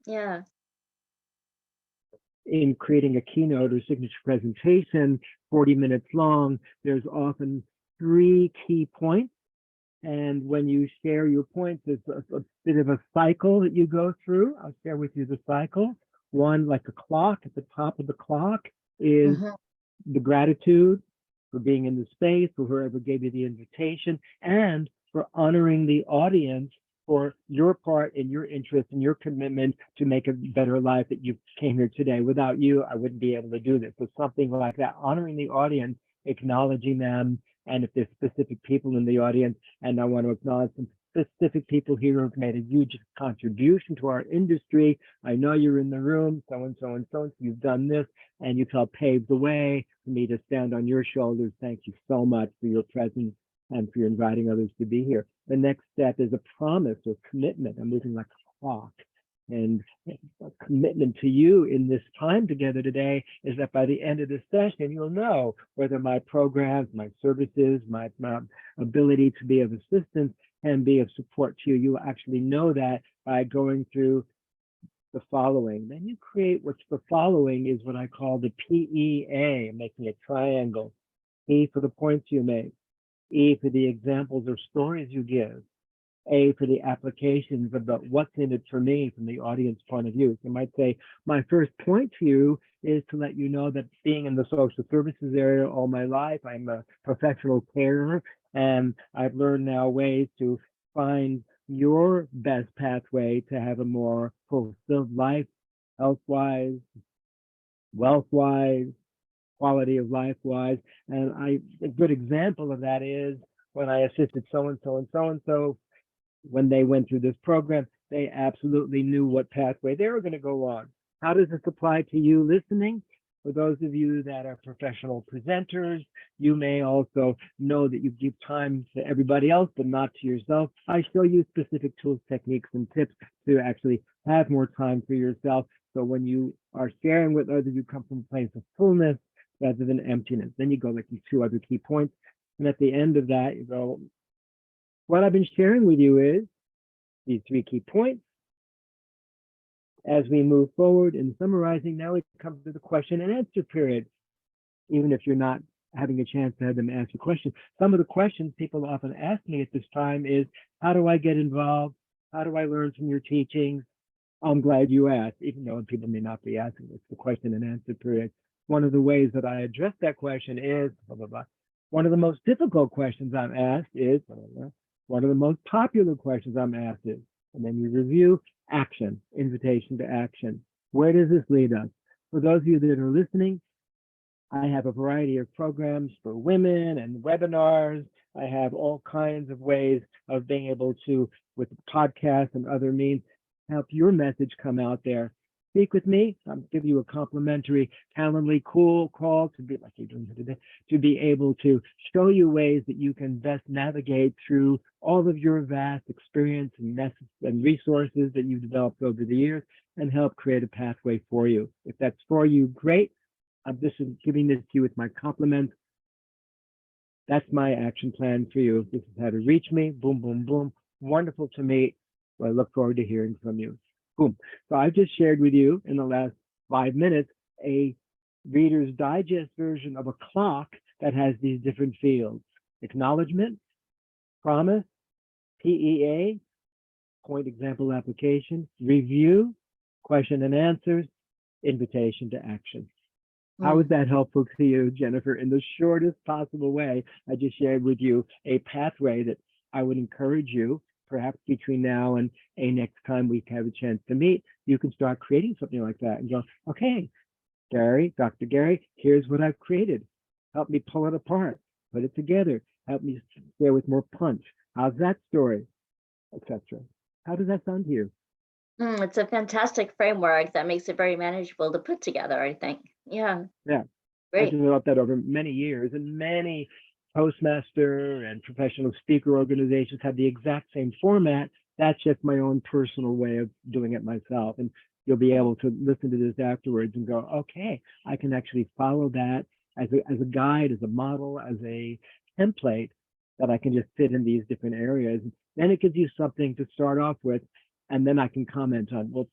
Yeah. In creating a keynote or signature presentation, 40 minutes long, there's often three key points. And when you share your points, there's a bit of a cycle that you go through. I'll share with you the cycle. One, like a clock, at the top of the clock is Hmm. the gratitude for being in the space, for whoever gave you the invitation, and for honoring the audience for your part and your interest and your commitment to make a better life that you came here today. Without you, I wouldn't be able to do this. So something like that, honoring the audience, acknowledging them, and if there's specific people in the audience, and I want to acknowledge some specific people here who've made a huge contribution to our industry. I know you're in the room, so and so and so, and so, you've done this, and you've helped pave the way for me to stand on your shoulders. Thank you so much for your presence and for inviting others to be here. The next step is a promise or commitment. I'm moving like a clock. And a commitment to you in this time together today is that by the end of the session, you'll know whether my programs, my services, my ability to be of assistance can be of support to you. You will actually know that by going through the following. Then you create what's the following is what I call the PEA, making a triangle. P for the points you make, E for the examples or stories you give, A for the applications about what's in it for me from the audience point of view. You might say, my first point to you is to let you know that being in the social services area all my life, I'm a professional carer, and I've learned now ways to find your best pathway to have a more fulfilled life, health-wise, wealth-wise, quality of life wise. And a good example of that is when I assisted so and so and so and so when they went through this program, they absolutely knew what pathway they were going to go on. How does this apply to you listening? For those of you that are professional presenters, you may also know that you give time to everybody else, but not to yourself. I show you specific tools, techniques, and tips to actually have more time for yourself. So when you are sharing with others, you come from a place of fullness rather than emptiness. Then you go like these two other key points. And at the end of that, you go, what I've been sharing with you is these three key points. As we move forward in summarizing, now we come to the question and answer period. Even if you're not having a chance to have them ask you questions, some of the questions people often ask me at this time is, how do I get involved? How do I learn from your teachings? I'm glad you asked, even though people may not be asking. It's the question and answer period. One of the ways that I address that question is blah, blah, blah. One of the most difficult questions I'm asked is blah, blah, blah. One of the most popular questions I'm asked is, and then you review action, invitation to action. Where does this lead us? For those of you that are listening, I have a variety of programs for women and webinars. I have all kinds of ways of being able to, with podcasts and other means, help your message come out there. Speak with me. I'll give you a complimentary Calendly cool call to be like you're doing today, to be able to show you ways that you can best navigate through all of your vast experience and resources that you've developed over the years and help create a pathway for you. If that's for you, great. I'm just giving this to you with my compliments. That's my action plan for you. This is how to reach me. Boom, boom, boom. Wonderful to meet. Well, I look forward to hearing from you. Boom. So I've just shared with you in the last 5 minutes a Reader's Digest version of a clock that has these different fields: acknowledgement, promise, PEA, point example application, review, question and answers, invitation to action. How is Mm. that helpful to you, Jennifer? In the shortest possible way, I just shared with you a pathway that I would encourage you, perhaps between now and a next time we have a chance to meet, you can start creating something like that and go, okay, Gary, Dr. Gary, here's what I've created. Help me pull it apart, put it together, help me share with more punch. How's that story, etc. How does that sound to you? It's a fantastic framework that makes it very manageable to put together, I think. Yeah, Yeah. I great. developed that over many years, and many Toastmaster and professional speaker organizations have the exact same format. That's just my own personal way of doing it myself. And you'll be able to listen to this afterwards and go, okay, I can actually follow that as a guide, as a model, as a template that I can just fit in these different areas. Then it gives you something to start off with, and then I can comment on, well,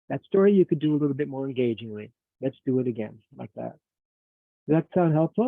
That story you could do a little bit more engagingly. Let's do it again, like that. Does that sound helpful?